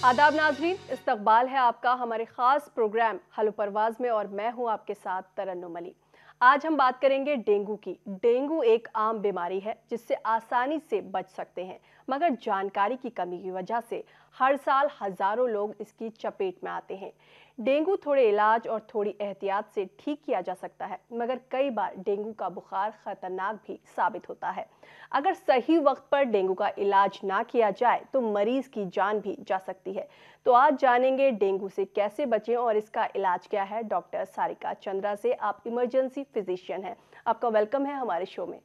आदाब नाजरीन, इस्तकबाल है आपका हमारे ख़ास प्रोग्राम हलो परवाज़ में और मैं हूं आपके साथ तरन्नुम अली। आज हम बात करेंगे डेंगू की। डेंगू एक आम बीमारी है जिससे आसानी से बच सकते हैं, मगर जानकारी की कमी की वजह से हर साल हज़ारों लोग इसकी चपेट में आते हैं। डेंगू थोड़े इलाज और थोड़ी एहतियात से ठीक किया जा सकता है, मगर कई बार डेंगू का बुखार ख़तरनाक भी साबित होता है। अगर सही वक्त पर डेंगू का इलाज ना किया जाए तो मरीज की जान भी जा सकती है। तो आज जानेंगे डेंगू से कैसे बचें और इसका इलाज क्या है। डॉक्टर सारिका चंद्रा से, आप इमरजेंसी फिजिशियन हैं, आपका वेलकम है हमारे शो में।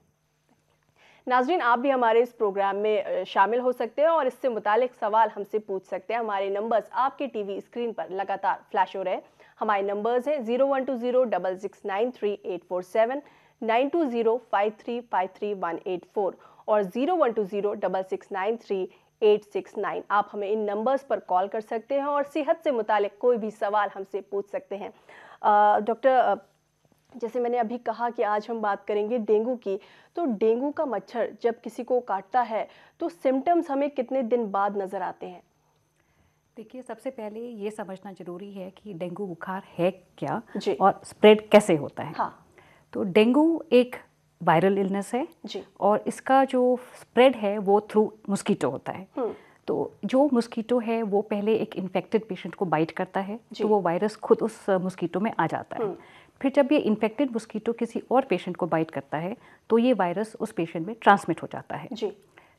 नाजरीन, आप भी हमारे इस प्रोग्राम में शामिल हो सकते हैं और इससे मुतालिक सवाल हमसे पूछ सकते हैं। हमारे नंबर्स आपके टीवी स्क्रीन पर लगातार फ्लैश हो रहे हैं। हमारे नंबर्स हैं 012066938847, 9205353184 और 012066938869। आप हमें इन नंबर्स पर कॉल कर सकते हैं और सेहत से मुतालिक कोई भी सवाल हमसे पूछ सकते हैं। डॉक्टर, जैसे मैंने अभी कहा कि आज हम बात करेंगे डेंगू की, तो डेंगू का मच्छर जब किसी को काटता है तो सिम्टम्स हमें कितने दिन बाद नजर आते हैं? देखिए, सबसे पहले ये समझना ज़रूरी है कि डेंगू बुखार है क्या जी। और स्प्रेड कैसे होता है। हाँ। तो डेंगू एक वायरल इलनेस है जी। और इसका जो स्प्रेड है वो थ्रू मस्कीटो होता है। तो जो मस्कीटो है वो पहले एक इन्फेक्टेड पेशेंट को बाइट करता है, तो वो वायरस खुद उस मस्कीटो में आ जाता है। फिर जब ये इन्फेक्टेड मस्कीटो किसी और पेशेंट को बाइट करता है तो ये वायरस उस पेशेंट में ट्रांसमिट हो जाता है। जी।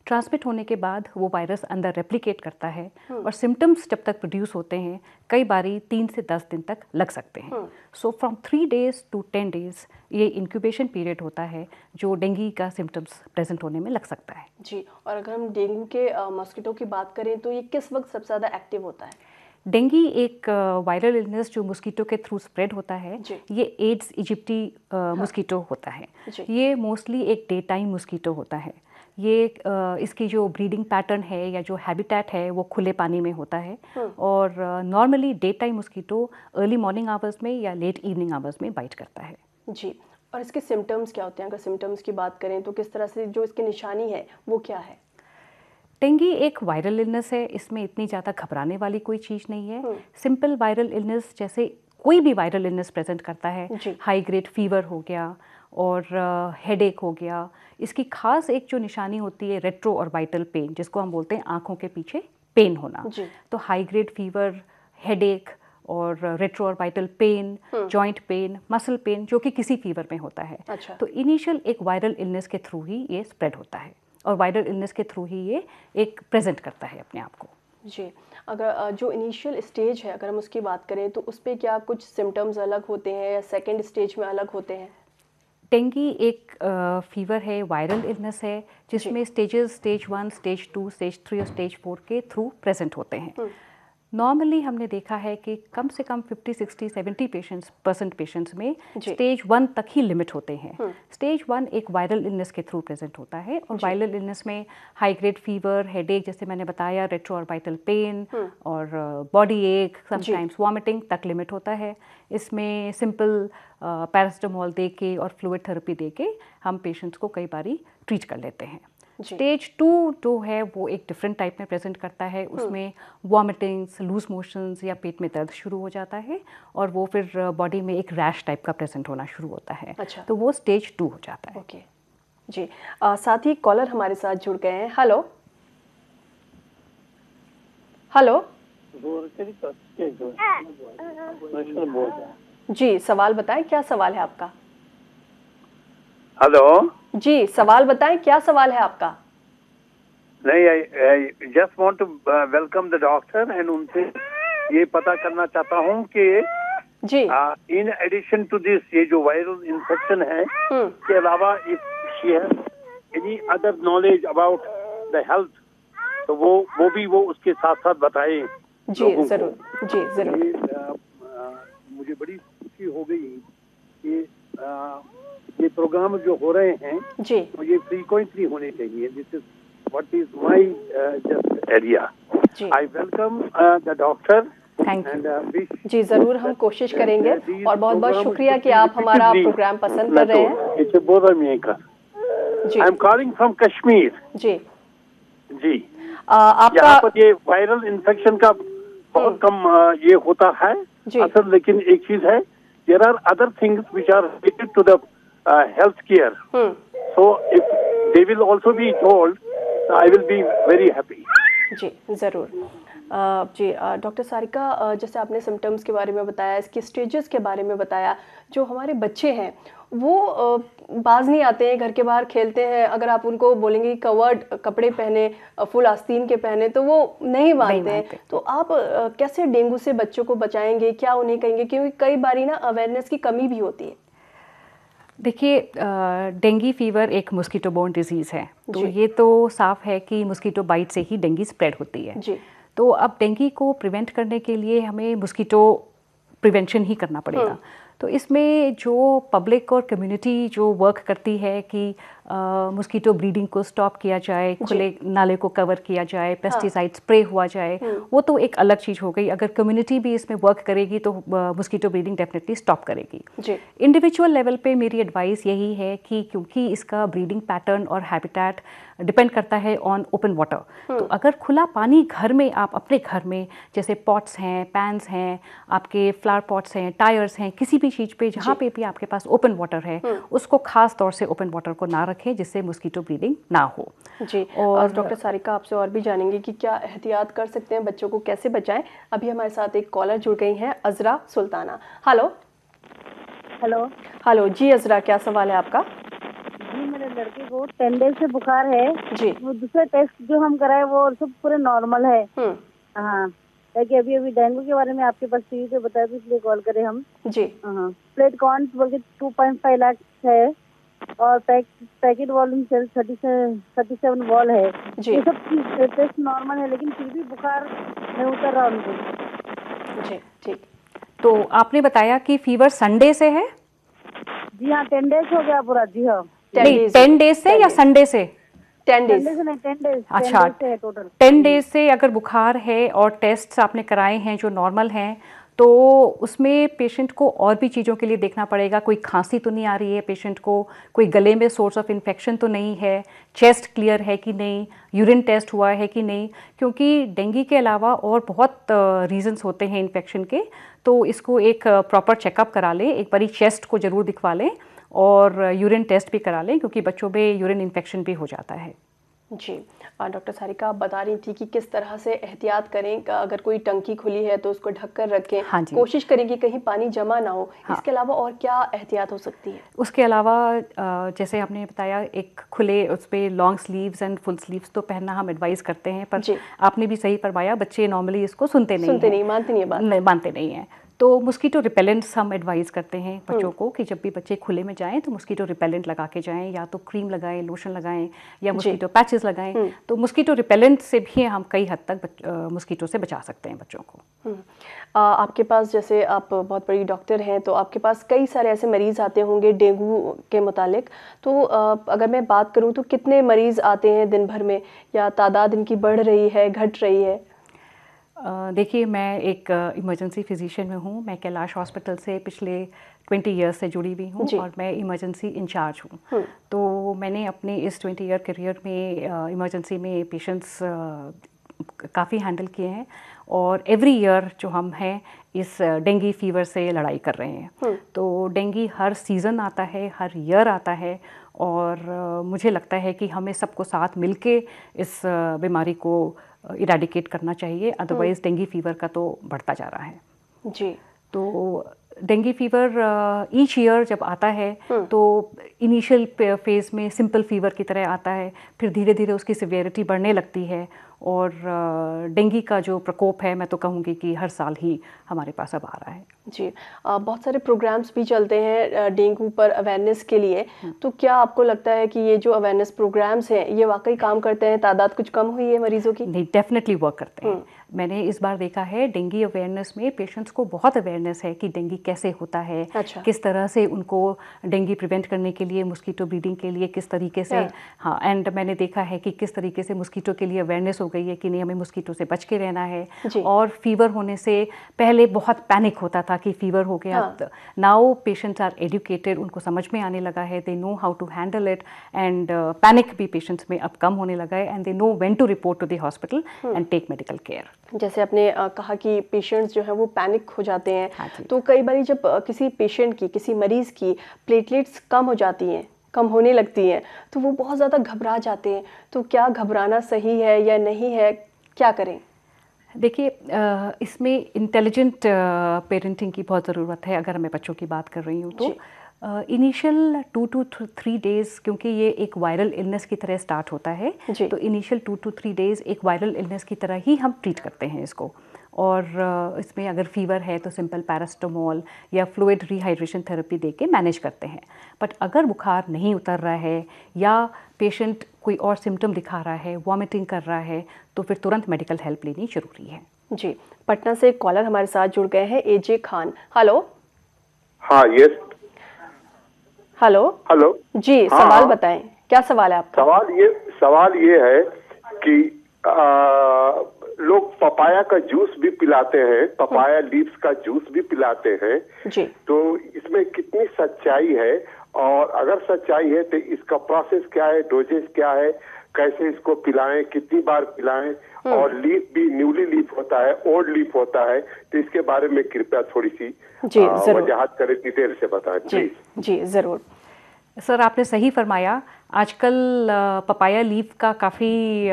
ट्रांसमिट होने के बाद वो वायरस अंदर रेप्लिकेट करता है और सिम्टम्स जब तक प्रोड्यूस होते हैं कई बारी 3 से 10 दिन तक लग सकते हैं। So from 3 days to 10 days ये इंक्यूबेशन पीरियड होता है जो डेंगू का सिम्टम्स प्रेजेंट होने में लग सकता है। जी। और अगर हम डेंगू के मस्कीटो की बात करें तो ये किस वक्त सबसे ज़्यादा एक्टिव होता है? डेंगू एक वायरल इलनेस जो मस्कीटो के थ्रू स्प्रेड होता है। ये एड्स इजिप्टी मस्कीटो होता है। ये मोस्टली एक डे टाइम मस्कीटो होता है। ये इसकी जो ब्रीडिंग पैटर्न है या जो हैबिटेट है वो खुले पानी में होता है और normally day time mosquito early morning hours में या लेट इवनिंग आवर्स में बाइट करता है। जी। और इसके सिम्टम्स क्या होते हैं? अगर सिम्टम्स की बात करें तो किस तरह से जो इसकी निशानी है वो क्या है? डेंगू एक वायरल इलनेस है, इसमें इतनी ज़्यादा घबराने वाली कोई चीज़ नहीं है। सिंपल वायरल इलनेस जैसे कोई भी वायरल इलनेस प्रेजेंट करता है। हाई ग्रेड फीवर हो गया और हेडेक हो गया। इसकी खास एक जो निशानी होती है रेट्रो और वाइटल पेन, जिसको हम बोलते हैं आंखों के पीछे पेन होना। तो हाई ग्रेड फीवर, हेडेक और retroorbital pain, joint pain, muscle pain जो कि किसी फीवर में होता है। अच्छा। तो इनिशियल एक वायरल इलनेस के थ्रू ही ये स्प्रेड होता है और वायरल इलनेस के थ्रू ही ये एक प्रेजेंट करता है अपने आप को। जी। अगर जो इनिशियल स्टेज है अगर हम उसकी बात करें तो उस पर क्या कुछ सिम्टम्स अलग होते हैं या सेकेंड स्टेज में अलग होते हैं? डेंगू एक फीवर है, वायरल इलनेस है जिसमें स्टेजेस स्टेज 1, स्टेज 2, स्टेज 3 और स्टेज 4 के थ्रू प्रेजेंट होते हैं। नॉर्मली हमने देखा है कि कम से कम 50, 60, 70% पेशेंट्स में स्टेज 1 तक ही लिमिट होते हैं। स्टेज 1 एक वायरल इलनेस के थ्रू प्रेजेंट होता है और वायरल इलनेस में हाई ग्रेड फीवर, हेडेक जैसे मैंने बताया, रेट्रो और वाइटल पेन और बॉडी एक, समटाइम्स वॉमिटिंग तक लिमिट होता है। इसमें सिंपल पैरासिटामोल दे के और फ्लूइड थेरेपी दे के हम पेशेंट्स को कई बारी ट्रीट कर लेते हैं। स्टेज 2 जो है वो एक डिफरेंट टाइप में प्रेजेंट करता है। उसमें वॉमिटिंग्स, लूज मोशंस या पेट में दर्द शुरू हो जाता है और वो फिर बॉडी में एक रैश टाइप का प्रेजेंट होना शुरू होता है। अच्छा। तो वो स्टेज 2 हो जाता है। ओके जी। साथ ही कॉलर हमारे साथ जुड़ गए हैं। हेलो हेलो जी, सवाल बताएं, क्या सवाल है आपका? हेलो जी, सवाल बताएं, क्या सवाल है आपका? नहीं, I just want to welcome the doctor and उनसे ये पता करना चाहता हूँ कि जी इन एडिशन टू दिस ये जो वायरल इन्फेक्शन है के अलावा if she has any other knowledge about the health तो वो भी वो उसके साथ साथ बताएं। जी जरूर, जी जरूर। मुझे बड़ी खुशी हो गई कि ये प्रोग्राम जो हो रहे हैं जी तो ये फ्रीक्वेंटली होने चाहिए। This is what is my just area. I welcome the doctor. Thank you. जी जरूर, हम कोशिश करेंगे और बहुत बहुत शुक्रिया कि आप हमारा प्रोग्राम पसंद कर रहे हैं। I am calling from Kashmir. जी जी आपका यहाँ पर ये वायरल इन्फेक्शन का बहुत कम ये होता है असर। लेकिन एक चीज है, there are other things which are related to the health care, so if they will also be told, I will be very happy. जी ज़रूर। जी डॉक्टर सारिका, जैसे आपने सिम्टम्स के बारे में बताया, इसके स्टेजेस के बारे में बताया, जो हमारे बच्चे हैं वो बाज नहीं आते हैं, घर के बाहर खेलते हैं, अगर आप उनको बोलेंगे कि कवर्ड कपड़े पहने, फुल आस्तीन के पहने, तो वो नहीं मानते हैं। तो आप कैसे डेंगू से बच्चों को बचाएंगे, क्या उन्हें कहेंगे, क्योंकि कई बारी ना अवेयरनेस की कमी भी होती है। देखिए, डेंगी फीवर एक मॉस्किटो बोर्न डिजीज़ है, तो ये तो साफ है कि मॉस्किटो बाइट से ही डेंगी स्प्रेड होती है जी। तो अब डेंगी को प्रिवेंट करने के लिए हमें मॉस्किटो प्रिवेंशन ही करना पड़ेगा। तो इसमें जो पब्लिक और कम्युनिटी जो वर्क करती है कि मॉस्किटो ब्रीडिंग को स्टॉप किया जाए, खुले नाले को कवर किया जाए, पेस्टिसाइड स्प्रे हुआ जाए, वो तो एक अलग चीज़ हो गई। अगर कम्युनिटी भी इसमें वर्क करेगी तो मॉस्किटो ब्रीडिंग डेफिनेटली स्टॉप करेगी। इंडिविजुअल लेवल पे मेरी एडवाइस यही है कि क्योंकि इसका ब्रीडिंग पैटर्न और हैबिटेट डिपेंड करता है ऑन ओपन वाटर, तो अगर खुला पानी घर में, आप अपने घर में जैसे पॉट्स हैं, पैन्स हैं, आपके फ्लावर पॉट्स हैं, टायर्स हैं, किसी भी चीज़ पे जहाँ पे भी आपके पास ओपन वाटर है, उसको खास तौर से ओपन वाटर को ना रखें जिससे मॉस्किटो ब्रीडिंग ना हो जी। और डॉक्टर सारिका, आपसे और भी जानेंगे कि क्या एहतियात कर सकते हैं, बच्चों को कैसे बचाएं। अभी हमारे साथ एक कॉलर जुड़ गई हैं, अजरा सुल्ताना। हेलो हेलो हेलो जी अजरा, क्या सवाल है आपका? जी, मेरे लड़के को 10 डेज से बुखार है जी। वो दूसरे टेस्ट जो हम कराए वो सब पूरे नॉर्मल है। हाँ, ताकि अभी डेंगू के बारे में आपके पास टीवी पे बताया तो इसलिए कॉल करे हम जी। हाँ, प्लेट काउंट बोल के 2.5 लाख है और पैकेट वॉल्यूम 37 वॉल है जी। ये सब टेस्ट नॉर्मल है, लेकिन फिर भी बुखार नहीं उतर रहा उनको जी। ठीक, तो आपने बताया कि फीवर संडे से है? जी हाँ, 10 डेज हो गया पूरा। जी हाँ, 10 डेज से या संडे से? 10 डेज से नहीं, 10 डेज। अच्छा, 10 डेज से अगर बुखार है और टेस्ट आपने कराए हैं जो नॉर्मल हैं, तो उसमें पेशेंट को और भी चीज़ों के लिए देखना पड़ेगा। कोई खांसी तो नहीं आ रही है पेशेंट को, कोई गले में सोर्स ऑफ इन्फेक्शन तो नहीं है, चेस्ट क्लियर है कि नहीं, यूरिन टेस्ट हुआ है कि नहीं, क्योंकि डेंगू के अलावा और बहुत रीजंस होते हैं इन्फेक्शन के। तो इसको एक प्रॉपर चेकअप करा लें, एक बारी चेस्ट को ज़रूर दिखवा लें और यूरिन टेस्ट भी करा लें, क्योंकि बच्चों में यूरिन इन्फेक्शन भी हो जाता है जी। डॉक्टर सारिका, आप बता रही थी कि किस तरह से एहतियात करें, अगर कोई टंकी खुली है तो उसको ढक कर रखें। हाँ जी। कोशिश करें कि कहीं पानी जमा ना हो। हाँ। इसके अलावा और क्या एहतियात हो सकती है? उसके अलावा जैसे हमने बताया, एक खुले उस पर long sleeves and full sleeves तो पहनना हम एडवाइस करते हैं, पर आपने भी सही फरमाया, बच्चे नॉर्मली इसको सुनते नहीं, मानते नहीं हैं। तो मॉस्किटो रिपेलेंट्स हम एडवाइस करते हैं बच्चों को कि जब भी बच्चे खुले में जाएं तो मॉस्किटो रिपेलेंट लगा के जाएं, या तो क्रीम लगाएं, लोशन लगाएं, या मॉस्किटो पैचेस लगाएं। तो मॉस्किटो रिपेलेंट से भी हम कई हद तक मॉस्किटो से बचा सकते हैं बच्चों को। आपके पास, जैसे आप बहुत बड़ी डॉक्टर हैं, तो आपके पास कई सारे ऐसे मरीज़ आते होंगे डेंगू के मुतालिक। तो अगर मैं बात करूं तो कितने मरीज़ आते हैं दिन भर में, या तादाद इनकी बढ़ रही है, घट रही है? देखिए, मैं एक इमरजेंसी फिजिशियन में हूँ। मैं कैलाश हॉस्पिटल से पिछले 20 ईयर्स से जुड़ी हुई हूँ और मैं इमरजेंसी इंचार्ज हूँ। तो मैंने अपने इस 20 ईयर करियर में इमरजेंसी में पेशेंट्स काफ़ी हैंडल किए हैं, और एवरी ईयर जो हम हैं इस डेंगू फीवर से लड़ाई कर रहे हैं। तो डेंगू हर सीज़न आता है, हर ईयर आता है, और मुझे लगता है कि हमें सबको साथ मिलके इस बीमारी को इरेडिकेट करना चाहिए, अदरवाइज डेंगू फीवर का तो बढ़ता जा रहा है जी। तो डेंगू फीवर ईच ईयर जब आता है तो इनिशियल फेज़ में सिंपल फीवर की तरह आता है, फिर धीरे धीरे उसकी सिवियरिटी बढ़ने लगती है, और डेंगू का जो प्रकोप है, मैं तो कहूँगी कि हर साल ही हमारे पास अब आ रहा है जी। बहुत सारे प्रोग्राम्स भी चलते हैं डेंगू पर अवेयरनेस के लिए। तो क्या आपको लगता है कि ये जो अवेयरनेस प्रोग्राम्स हैं ये वाकई काम करते हैं? तादाद कुछ कम हुई है मरीजों की? नहीं, डेफिनेटली वर्क करते हैं। मैंने इस बार देखा है डेंगू अवेयरनेस में पेशेंट्स को बहुत अवेयरनेस है कि डेंगू कैसे होता है। अच्छा। किस तरह से उनको डेंगू प्रिवेंट करने के लिए, मॉस्किटो ब्रीडिंग के लिए किस तरीके से, हाँ, एंड मैंने देखा है कि किस तरीके से मॉस्किटो के लिए अवेयरनेस हो गई है कि नहीं, हमें मॉस्किटो से बच के रहना है। और फीवर होने से पहले बहुत पैनिक होता था कि फीवर हो गया। नाउ पेशेंट्स आर एजुकेटेड, उनको समझ में आने लगा है, they know how to handle it, and panic भी पेशेंट्स में अब कम होने लगा है, and they know when to report to the hospital and take medical care. जैसे आपने कहा कि पेशेंट्स जो है वो पैनिक हो जाते हैं, तो कई बार जब किसी पेशेंट की, किसी मरीज की प्लेटलेट्स कम हो जाती हैं, कम होने लगती हैं, तो वो बहुत ज़्यादा घबरा जाते हैं। तो क्या घबराना सही है या नहीं है, क्या करें? देखिए, इसमें इंटेलिजेंट पेरेंटिंग की बहुत ज़रूरत है। अगर मैं बच्चों की बात कर रही हूँ तो इनिशियल 2 to 3 डेज़, क्योंकि ये एक वायरल इलनेस की तरह स्टार्ट होता है, तो इनिशियल 2 to 3 डेज़ एक वायरल इलनेस की तरह ही हम ट्रीट करते हैं इसको। और इसमें अगर फीवर है तो सिंपल पैरास्टामोल या फ्लूइड रिहाइड्रेशन थेरेपी देके मैनेज करते हैं। बट अगर बुखार नहीं उतर रहा है या पेशेंट कोई और सिम्टम दिखा रहा है, वॉमिटिंग कर रहा है, तो फिर तुरंत मेडिकल हेल्प लेनी ज़रूरी है। जी, पटना से एक कॉलर हमारे साथ जुड़ गए हैं, एजे खान। हेलो। हाँ, यस। हेलो। हेलो जी, सवाल बताएं, क्या सवाल है आपका? सवाल ये है कि लोग पपाया का जूस भी पिलाते हैं, पपाया लीव्स का जूस भी पिलाते हैं जी। तो इसमें कितनी सच्चाई है, और अगर सच्चाई है तो इसका प्रोसेस क्या है, डोजेस क्या है, कैसे इसको पिलाएं, कितनी बार पिलाएं, और लीफ भी न्यूली लीफ होता है, ओल्ड लीफ होता है, तो इसके बारे में कृपया थोड़ी सी वजाहत करें, डिटेल से बताएं प्लीज। जी जरूर। सर, आपने सही फरमाया। आजकल पपाया लीफ का काफ़ी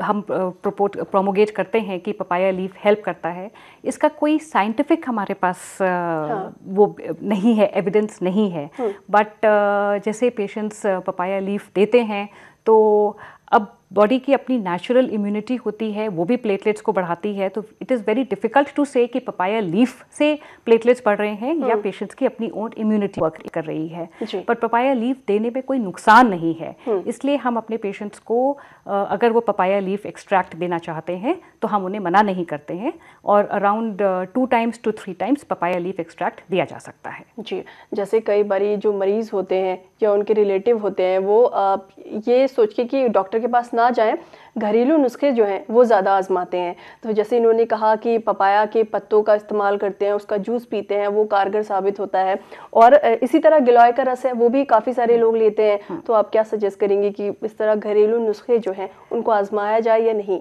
हम प्रोमोगेट करते हैं कि पपाया लीफ हेल्प करता है। इसका कोई साइंटिफिक हमारे पास वो नहीं है, एविडेंस नहीं है। बट जैसे पेशेंट्स पपाया लीफ देते हैं तो अब बॉडी की अपनी नेचुरल इम्यूनिटी होती है, वो भी प्लेटलेट्स को बढ़ाती है। तो it is very difficult to say कि पपाया लीफ से प्लेटलेट्स बढ़ रहे हैं या पेशेंट्स की अपनी ओन इम्यूनिटी वर्क कर रही है। पर पपाया लीफ देने में कोई नुकसान नहीं है, इसलिए हम अपने पेशेंट्स को अगर वो पपाया लीफ एक्सट्रैक्ट देना चाहते हैं तो हम उन्हें मना नहीं करते हैं, और around 2 times to 3 times papaya leaf extract दिया जा सकता है। जी, जैसे कई बारी जो मरीज़ होते हैं या उनके रिलेटिव होते हैं, वो ये सोच के कि डॉक्टर के पास ना जाएं, घरेलू नुस्खे जो हैं वो ज़्यादा आजमाते हैं। तो जैसे इन्होंने कहा कि पपाया के पत्तों का इस्तेमाल करते हैं, उसका जूस पीते हैं, वो कारगर साबित होता है। और इसी तरह गिलोय का रस है, वो भी काफ़ी सारे लोग लेते हैं। तो आप क्या सजेस्ट करेंगे कि इस तरह घरेलू नुस्खे जो हैं उनको आजमाया जाए या नहीं?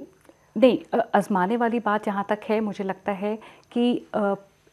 नहीं, आजमाने वाली बात जहाँ तक है, मुझे लगता है कि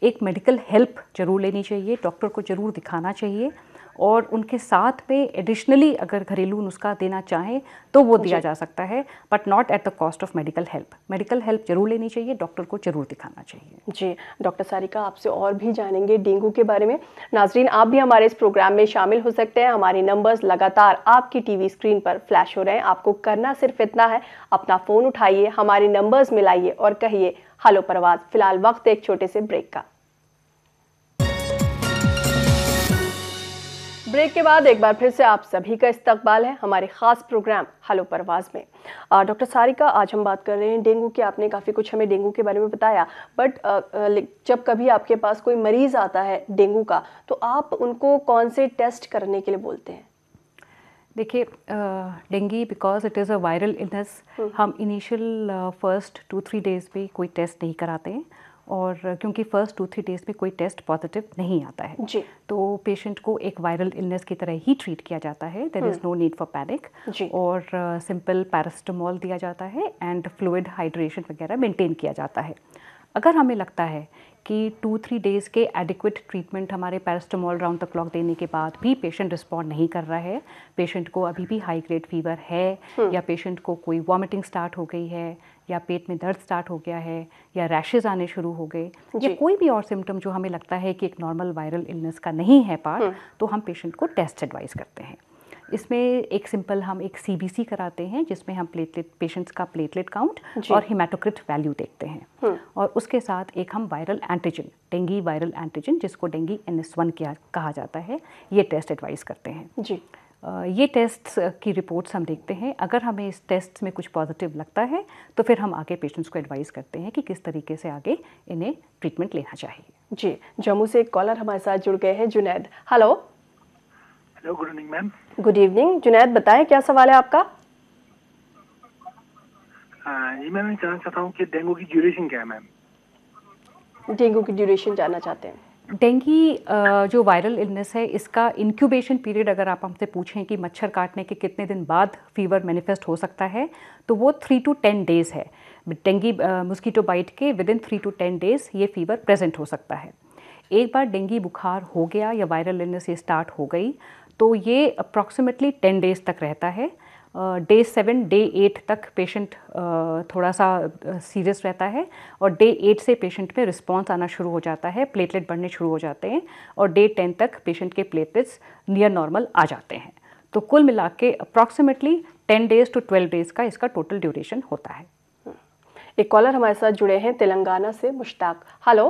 एक मेडिकल हेल्प ज़रूर लेनी चाहिए, डॉक्टर को ज़रूर दिखाना चाहिए, और उनके साथ में एडिशनली अगर घरेलू नुस्खा देना चाहें तो वो दिया जा सकता है, but not at the cost of medical help. Medical help जरूर लेनी चाहिए, डॉक्टर को जरूर दिखाना चाहिए। जी, डॉक्टर सारिका, आपसे और भी जानेंगे डेंगू के बारे में। नाजरीन, आप भी हमारे इस प्रोग्राम में शामिल हो सकते हैं। हमारे नंबर्स लगातार आपकी टीवी स्क्रीन पर फ्लैश हो रहे हैं। आपको करना सिर्फ इतना है, अपना फ़ोन उठाइए, हमारे नंबर्स मिलाइए और कहिए हेलो परवाज़। फिलहाल वक्त एक छोटे से ब्रेक का। ब्रेक के बाद एक बार फिर से आप सभी का इस्तकबाल है हमारे ख़ास प्रोग्राम हेलो परवाज़ में। डॉक्टर सारिका, आज हम बात कर रहे हैं डेंगू की। आपने काफ़ी कुछ हमें डेंगू के बारे में बताया, बट जब कभी आपके पास कोई मरीज़ आता है डेंगू का, तो आप उनको कौन से टेस्ट करने के लिए बोलते हैं? देखिए, dengue because it is a viral illness, हम इनिशियल फर्स्ट 2-3 डेज़ में कोई टेस्ट नहीं कराते हैं, और क्योंकि फर्स्ट 2-3 डेज़ में कोई टेस्ट पॉजिटिव नहीं आता है जी। तो पेशेंट को एक वायरल इलनेस की तरह ही ट्रीट किया जाता है। There is no need for panic, और सिंपल पैरास्टामोल दिया जाता है एंड फ्लूइड हाइड्रेशन वगैरह मेंटेन किया जाता है। अगर हमें लगता है कि 2-3 डेज़ के एडिक्वेट ट्रीटमेंट हमारे पैरास्टामोल राउंड द क्लॉक देने के बाद भी पेशेंट रिस्पॉन्ड नहीं कर रहा है, पेशेंट को अभी भी हाई ग्रेड फीवर है, या पेशेंट को कोई वॉमिटिंग स्टार्ट हो गई है, या पेट में दर्द स्टार्ट हो गया है, या रैशेज आने शुरू हो गए, या कोई भी और सिम्टम जो हमें लगता है कि एक नॉर्मल वायरल इलनेस का नहीं है पार्ट, तो हम पेशेंट को टेस्ट एडवाइस करते हैं। इसमें एक सिंपल हम एक CBC कराते हैं, जिसमें हम पेशेंट्स का प्लेटलेट काउंट और हेमाटोक्रिट वैल्यू देखते हैं, और उसके साथ एक हम viral antigen, dengue viral antigen, जिसको डेंगू NS1 कहा जाता है, ये टेस्ट एडवाइस करते हैं जी। ये टेस्ट्स की रिपोर्ट्स हम देखते हैं। अगर हमें इस टेस्ट में कुछ पॉजिटिव लगता है तो फिर हम आगे पेशेंट्स को एडवाइस करते हैं कि किस तरीके से आगे इन्हें ट्रीटमेंट लेना चाहिए। जी, जम्मू से एक कॉलर हमारे साथ जुड़ गए हैं, Junaid. Hello. Hello, good evening ma'am. Good evening Junaid, बताएं क्या सवाल है आपका? हाँ जी मैम, मैं जानना चाहता हूँ कि डेंगू की ड्यूरेशन क्या है मैम? डेंगू की ड्यूरेशन जानना चाहते हैं। डेंगी जो वायरल इलनेस है, इसका इंक्यूबेशन पीरियड अगर आप हमसे पूछें कि मच्छर काटने के कितने दिन बाद फीवर मैनिफेस्ट हो सकता है, तो वो 3 to 10 डेज़ है। डेंगी मस्कीटो बाइट के विदिन 3 to 10 डेज़ ये फीवर प्रेजेंट हो सकता है। एक बार डेंगी बुखार हो गया या वायरल इलनेस ये स्टार्ट हो गई, तो ये अप्रॉक्सीमेटली 10 डेज़ तक रहता है। डे 7 डे 8 तक पेशेंट थोड़ा सा सीरियस रहता है, और डे 8 से पेशेंट में रिस्पॉन्स आना शुरू हो जाता है, प्लेटलेट बढ़ने शुरू हो जाते हैं, और डे 10 तक पेशेंट के प्लेटलेट्स नियर नॉर्मल आ जाते हैं। तो कुल मिला के अप्रॉक्सीमेटली 10 डेज़ to 12 डेज़ का इसका टोटल ड्यूरेशन होता है। एक कॉलर हमारे साथ जुड़े हैं तेलंगाना से, मुश्ताक। हेलो।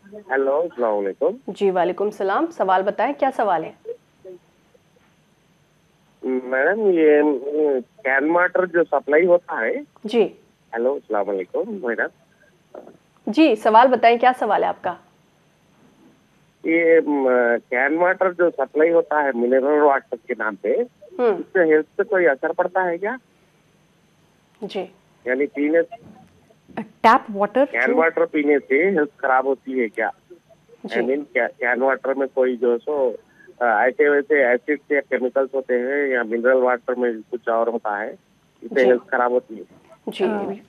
हेलो, अस्सलाम वालेकुम। जी वालेकुम सलाम। सवाल बताएं, क्या सवाल है? मैडम, ये कैन वाटर जो सप्लाई होता है। जी। हेलो, अस्सलाम वालेकुम मैडम। जी, सवाल बताएं, क्या सवाल है आपका? ये कैन वाटर जो सप्लाई होता है मिनरल वाटर के नाम पे, इससे हेल्थ पे कोई असर पड़ता है क्या? जी। यानी पीने टैप वाटर, कैन वाटर पीने से हेल्थ खराब होती है क्या? आई मीन कैन वाटर में कोई जो सो ऐसे वैसे एसिड्स या केमिकल्स होते हैं, या मिनरल वाटर में कुछ और होता है, इससे हेल्थ खराब होती है? जी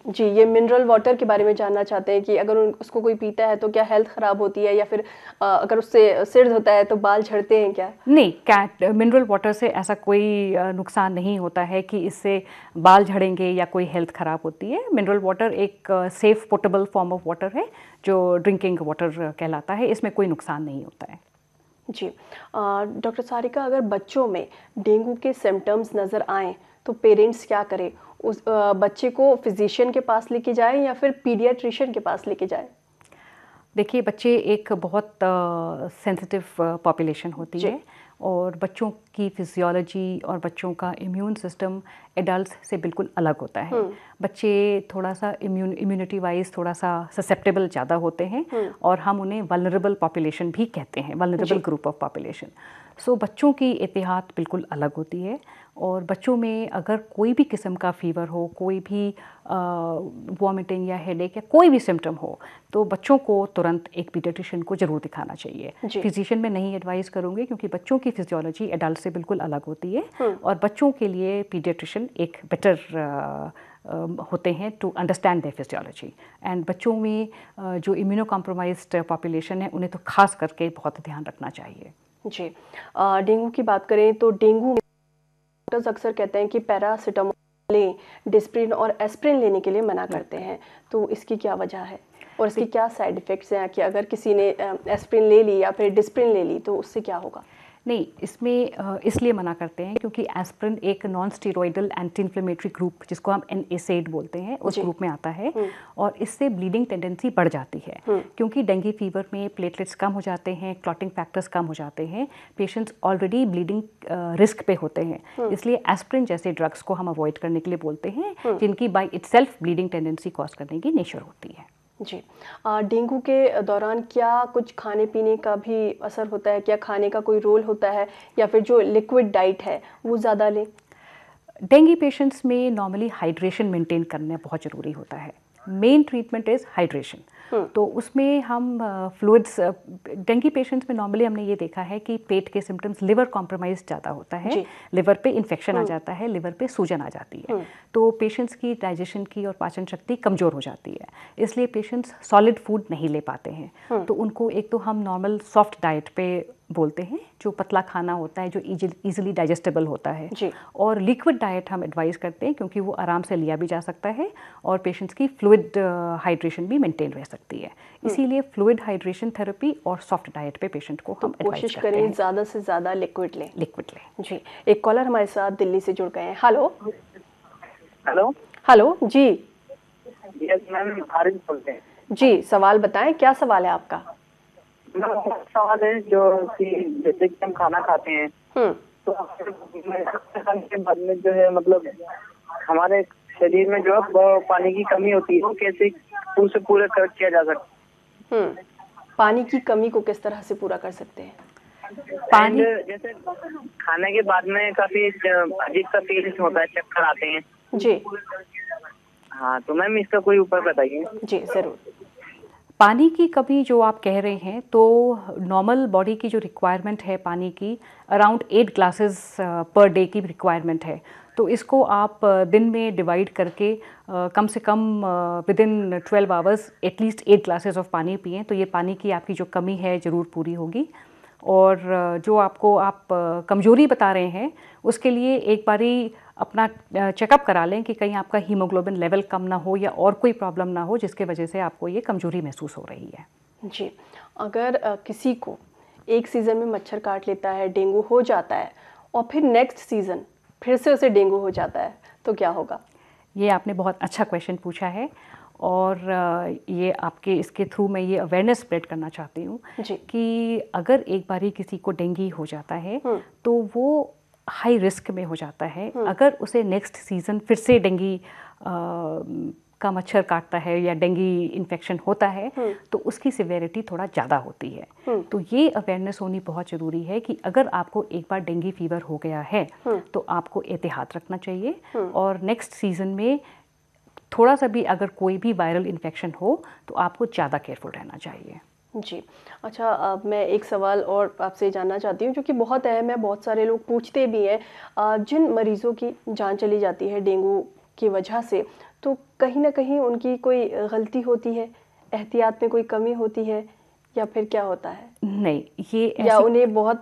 जी, ये मिनरल वाटर के बारे में जानना चाहते हैं कि अगर उसको कोई पीता है तो क्या हेल्थ खराब होती है, या फिर अगर उससे सिर धोता है तो बाल झड़ते हैं क्या? नहीं, मिनरल वाटर से ऐसा कोई नुकसान नहीं होता है कि इससे बाल झड़ेंगे या कोई हेल्थ ख़राब होती है। मिनरल वाटर एक safe portable form of water है जो ड्रिंकिंग वाटर कहलाता है, इसमें कोई नुकसान नहीं होता है। जी। डॉक्टर सारिका, अगर बच्चों में डेंगू के सिम्टम्स नज़र आएँ तो पेरेंट्स क्या करें? उस बच्चे को फिजिशियन के पास लेके जाएं या फिर पीडियाट्रिशियन के पास लेके जाएं? देखिए, बच्चे एक बहुत सेंसिटिव पॉपुलेशन होती है, और बच्चों की फिजियोलॉजी और बच्चों का इम्यून सिस्टम एडल्ट्स से बिल्कुल अलग होता है। बच्चे थोड़ा सा इम्यूनिटी वाइज थोड़ा सा ससेप्टेबल ज़्यादा होते हैं, और हम उन्हें वल्नरेबल पॉपुलेशन भी कहते हैं, वल्नरेबल ग्रुप ऑफ पॉपुलेशन। सो बच्चों की एहतियात बिल्कुल अलग होती है, और बच्चों में अगर कोई भी किस्म का फीवर हो, कोई भी वॉमिटिंग या हेडेक या कोई भी सिम्टम हो, तो बच्चों को तुरंत एक पीडियाट्रिशियन को ज़रूर दिखाना चाहिए। फिजिशियन में नहीं एडवाइस करूँगी, क्योंकि बच्चों की फिजियोलॉजी एडल्ट से बिल्कुल अलग होती है, और बच्चों के लिए पीडियाट्रिशियन एक बेटर होते हैं to understand their physiology. And बच्चों में जो इम्यूनो कॉम्प्रोमाइज्ड पॉपुलेशन है, उन्हें तो खास करके बहुत ध्यान रखना चाहिए। जी। डेंगू की बात करें तो डेंगू डॉक्टर्स अक्सर कहते हैं कि पैरासिटामोल लें, डिस्प्रिन और एस्प्रिन लेने के लिए मना करते हैं, तो इसकी क्या वजह है और इसके क्या साइड इफ़ेक्ट्स हैं? कि अगर किसी ने एस्प्रिन ले ली या फिर डिस्प्रिन ले ली तो उससे क्या होगा? नहीं, इसमें इसलिए मना करते हैं क्योंकि एस्प्रिन एक non steroidal anti inflammatory group, जिसको हम NSAID बोलते हैं, उस ग्रुप में आता है, और इससे ब्लीडिंग टेंडेंसी बढ़ जाती है, क्योंकि डेंगू फीवर में प्लेटलेट्स कम हो जाते हैं, क्लॉटिंग फैक्टर्स कम हो जाते हैं, पेशेंट्स ऑलरेडी ब्लीडिंग रिस्क पे होते हैं। इसलिए एस्प्रिन जैसे ड्रग्स को हम अवॉइड करने के लिए बोलते हैं, जिनकी by itself bleeding tendency cause करने की नेचर होती है। जी। डेंगू के दौरान क्या कुछ खाने पीने का भी असर होता है? क्या खाने का कोई रोल होता है, या फिर जो लिक्विड डाइट है वो ज़्यादा लें? डेंगू पेशेंट्स में नॉर्मली हाइड्रेशन मेंटेन करना बहुत ज़रूरी होता है। Main treatment is hydration. तो उसमें हम फ्लूइड्स, डेंगू पेशेंट्स में नॉर्मली हमने ये देखा है कि पेट के सिम्टम्स, लिवर कॉम्प्रोमाइज ज़्यादा होता है, लिवर पे इन्फेक्शन आ जाता है, लिवर पे सूजन आ जाती है, तो पेशेंट्स की डाइजेशन की और पाचन शक्ति कमज़ोर हो जाती है, इसलिए पेशेंट्स सॉलिड फूड नहीं ले पाते हैं। तो उनको एक तो हम नॉर्मल सॉफ्ट डाइट पे बोलते हैं, जो पतला खाना होता है, जो इजीली डाइजेस्टेबल होता है, और लिक्विड डाइट हम एडवाइस करते हैं, क्योंकि वो आराम से लिया भी जा सकता है और पेशेंट्स की फ्लूइड हाइड्रेशन भी मेंटेन रह सकती है। इसीलिए फ्लूइड हाइड्रेशन थेरेपी और सॉफ्ट डाइट पे पेशेंट को हम कोशिश करें ज़्यादा से ज़्यादा लिक्विड लें। जी। एक कॉलर हमारे साथ दिल्ली से जुड़ गए हैं। Hello hello. जी यस मैम, आरिफ बोलते हैं। जी, सवाल बताएं, क्या सवाल है आपका? सवाल है जो कि जैसे कि हम खाना खाते हैं, तो के बाद में जो है मतलब हमारे शरीर में जो है पानी की कमी होती है, वो कैसे उसे पूरा किया जा सकता है? पानी की कमी को किस तरह से पूरा कर सकते हैं? पानी जैसे खाने के बाद में काफी अजीब सा फीलिंग होता है, चक्कर आते हैं, जी हाँ, तो मैम इसका कोई उपाय बताइए। जी जरूर। पानी की कमी जो आप कह रहे हैं, तो नॉर्मल बॉडी की जो रिक्वायरमेंट है पानी की, अराउंड 8 ग्लासेस पर डे की रिक्वायरमेंट है। तो इसको आप दिन में डिवाइड करके कम से कम within 12 hours at least 8 glasses of पानी पिएं, तो ये पानी की आपकी जो कमी है ज़रूर पूरी होगी। और जो आपको आप कमज़ोरी बता रहे हैं, उसके लिए एक बारी अपना चेकअप करा लें कि कहीं आपका हीमोग्लोबिन लेवल कम ना हो या और कोई प्रॉब्लम ना हो जिसके वजह से आपको ये कमज़ोरी महसूस हो रही है। जी, अगर किसी को एक सीज़न में मच्छर काट लेता है, डेंगू हो जाता है और फिर नेक्स्ट सीज़न फिर से उसे डेंगू हो जाता है, तो क्या होगा? ये आपने बहुत अच्छा क्वेश्चन पूछा है, और ये आपके इसके थ्रू मैं ये अवेयरनेस स्प्रेड करना चाहती हूँ कि अगर एक बारी किसी को डेंगू हो जाता है तो वो हाई रिस्क में हो जाता है। अगर उसे नेक्स्ट सीज़न फिर से डेंगू का मच्छर काटता है या डेंगू इन्फेक्शन होता है तो उसकी सिवेरिटी थोड़ा ज़्यादा होती है। तो ये अवेयरनेस होनी बहुत ज़रूरी है कि अगर आपको एक बार डेंगू फीवर हो गया है तो आपको एहतियात रखना चाहिए, और नेक्स्ट सीज़न में थोड़ा सा भी अगर कोई भी वायरल इन्फेक्शन हो तो आपको ज़्यादा केयरफुल रहना चाहिए। जी, अच्छा, अब मैं एक सवाल और आपसे जानना चाहती हूँ जो कि बहुत अहम है, बहुत सारे लोग पूछते भी हैं। जिन मरीज़ों की जान चली जाती है डेंगू की वजह से, तो कहीं ना कहीं उनकी कोई गलती होती है, एहतियात में कोई कमी होती है, या फिर क्या होता है? नहीं, ये या उन्हें बहुत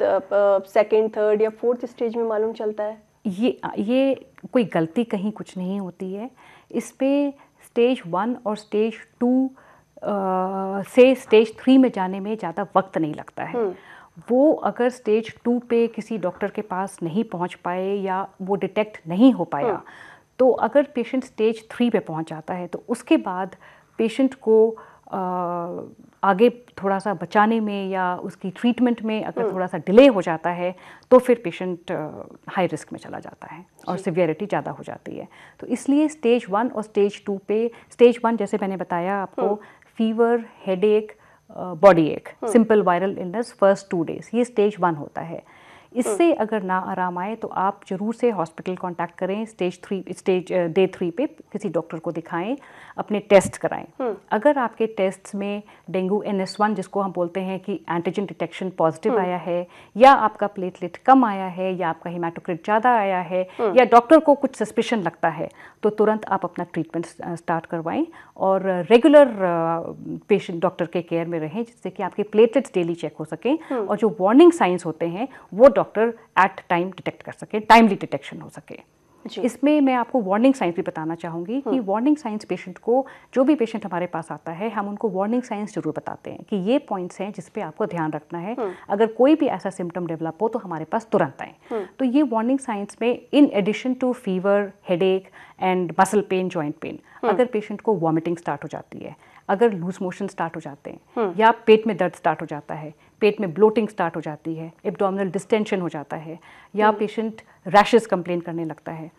सेकंड, थर्ड या फोर्थ स्टेज में मालूम चलता है? ये कोई गलती कहीं कुछ नहीं होती है। इसमें स्टेज 1 और स्टेज 2 से स्टेज 3 में जाने में ज़्यादा वक्त नहीं लगता है। वो अगर स्टेज 2 पे किसी डॉक्टर के पास नहीं पहुंच पाए या वो डिटेक्ट नहीं हो पाया, तो अगर पेशेंट स्टेज 3 पे पहुंच जाता है तो उसके बाद पेशेंट को आगे थोड़ा सा बचाने में या उसकी ट्रीटमेंट में अगर थोड़ा सा डिले हो जाता है तो फिर पेशेंट हाई रिस्क में चला जाता है और सिवियरिटी ज़्यादा हो जाती है। तो इसलिए स्टेज 1 और स्टेज 2 पे, स्टेज 1 जैसे मैंने बताया आपको, फीवर, हेडेक, बॉडी एक, simple viral illness first 2 days, ये स्टेज 1 होता है। इससे अगर ना आराम आए तो आप ज़रूर से हॉस्पिटल कांटेक्ट करें, स्टेज डे 3 पे किसी डॉक्टर को दिखाएं, अपने टेस्ट कराएं। अगर आपके टेस्ट्स में डेंगू NS1 जिसको हम बोलते हैं कि एंटीजन डिटेक्शन पॉजिटिव आया है, या आपका प्लेटलेट कम आया है, या आपका हेमाटोक्रिट ज़्यादा आया है, या डॉक्टर को कुछ सस्पिशन लगता है, तो तुरंत आप अपना ट्रीटमेंट स्टार्ट करवाएं और रेगुलर पेशेंट डॉक्टर के केयर में रहें जिससे कि आपके प्लेटलेट्स डेली चेक हो सकें और जो वार्निंग साइंस होते हैं वो डॉक्टर एट टाइम डिटेक्ट कर सके, टाइमली डिटेक्शन हो सके। इसमें मैं आपको वार्निंग साइंस भी बताना चाहूँगी कि वार्निंग साइंस पेशेंट को, जो भी पेशेंट हमारे पास आता है, हम उनको वार्निंग साइंस जरूर बताते हैं कि ये पॉइंट्स हैं जिस पे आपको ध्यान रखना है। अगर कोई भी ऐसा सिम्टम डेवलप हो तो हमारे पास तुरंत आए। तो ये वार्निंग साइंस में in addition to fever, headache and muscle pain, joint pain, अगर पेशेंट को वॉमिटिंग स्टार्ट हो जाती है, अगर लूज मोशन स्टार्ट हो जाते हैं, या पेट में दर्द स्टार्ट हो जाता है, पेट में ब्लोटिंग स्टार्ट हो जाती है, एब्डोमिनल डिस्टेंशन हो जाता है, या पेशेंट रैशेस कंप्लेन करने लगता है,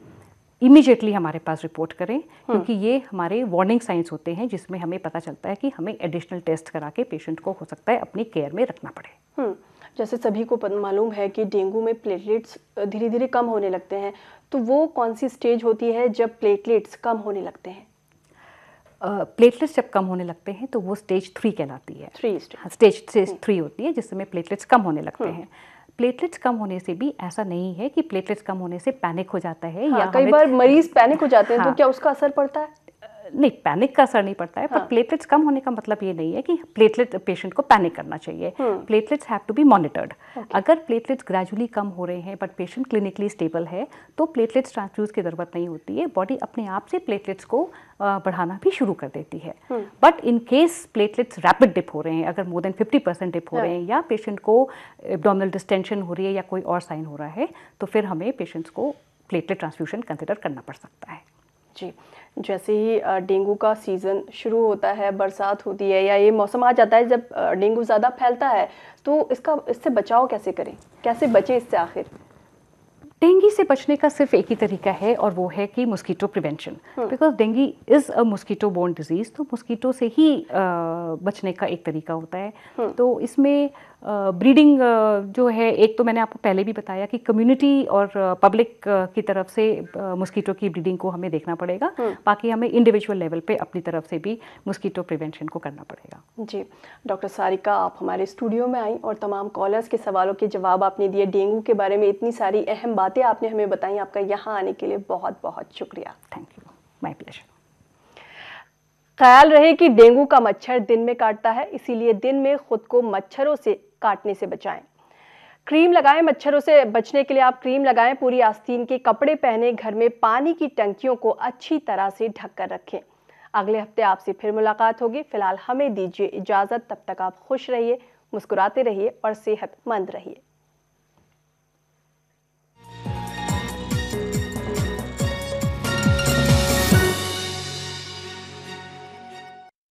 इमीडिएटली हमारे पास रिपोर्ट करें, क्योंकि ये हमारे वार्निंग साइंस होते हैं जिसमें हमें पता चलता है कि हमें एडिशनल टेस्ट करा के पेशेंट को हो सकता है अपनी केयर में रखना पड़े। जैसे सभी को मालूम है कि डेंगू में प्लेटलेट्स धीरे धीरे कम होने लगते हैं, तो वो कौन सी स्टेज होती है जब प्लेटलेट्स कम होने लगते हैं? प्लेटलेट्स जब कम होने लगते हैं तो वो स्टेज 3 कहलाती है। स्टेज 3 होती है जिसमें प्लेटलेट्स कम होने लगते हैं। प्लेटलेट्स कम होने से भी ऐसा नहीं है कि प्लेटलेट्स कम होने से पैनिक हो जाता है। या कई बार मरीज पैनिक हो जाते हैं, तो क्या उसका असर पड़ता है? नहीं, पैनिक का असर नहीं पड़ता है, पर प्लेटलेट्स कम होने का मतलब ये नहीं है कि प्लेटलेट पेशेंट को पैनिक करना चाहिए। Platelets have to be monitored. अगर प्लेटलेट्स ग्रेजुअली कम हो रहे हैं बट पेशेंट क्लिनिकली स्टेबल है तो प्लेटलेट्स ट्रांसफ्यूज की ज़रूरत नहीं होती है। बॉडी अपने आप से प्लेटलेट्स को बढ़ाना भी शुरू कर देती है। But in case platelets rapid dip हो रहे हैं, अगर मोर देन 50% डिप हो रहे हैं, या पेशेंट को एब्डोमिनल डिस्टेंशन हो रही है या कोई और साइन हो रहा है, तो फिर हमें पेशेंट्स को प्लेटलेट ट्रांसफ्यूजन कंसिडर करना पड़ सकता है। जी, जैसे ही डेंगू का सीज़न शुरू होता है, बरसात होती है या ये मौसम आ जाता है जब डेंगू ज़्यादा फैलता है, तो इससे बचाव कैसे करें, कैसे बचें इससे आखिर? डेंगू से बचने का सिर्फ एक ही तरीका है और वो है कि mosquito prevention, because dengue is a mosquito borne disease, तो मॉस्किटो से ही बचने का एक तरीका होता है। तो इसमें ब्रीडिंग जो है, एक तो मैंने आपको पहले भी बताया कि कम्युनिटी और पब्लिक की तरफ से मॉस्किटो की ब्रीडिंग को हमें देखना पड़ेगा, बाकी हमें इंडिविजुअल लेवल पे अपनी तरफ से भी मॉस्किटो प्रिवेंशन को करना पड़ेगा। जी डॉक्टर सारिका, आप हमारे स्टूडियो में आई और तमाम कॉलर्स के सवालों के जवाब आपने दिए, डेंगू के बारे में इतनी सारी अहम बातें आपने हमें बताई, आपका यहाँ आने के लिए बहुत बहुत शुक्रिया। Thank you, my pleasure. ख्याल रहे कि डेंगू का मच्छर दिन में काटता है, इसीलिए दिन में खुद को मच्छरों से काटने से बचाएं। क्रीम लगाएं, मच्छरों से बचने के लिए आप क्रीम लगाएं, पूरी आस्तीन के कपड़े पहने, घर में पानी की टंकियों को अच्छी तरह से ढक कर रखें। अगले हफ्ते आपसे फिर मुलाकात होगी। फिलहाल हमें दीजिए इजाजत, तब तक आप खुश रहिए, मुस्कुराते रहिए और सेहतमंद रहिए।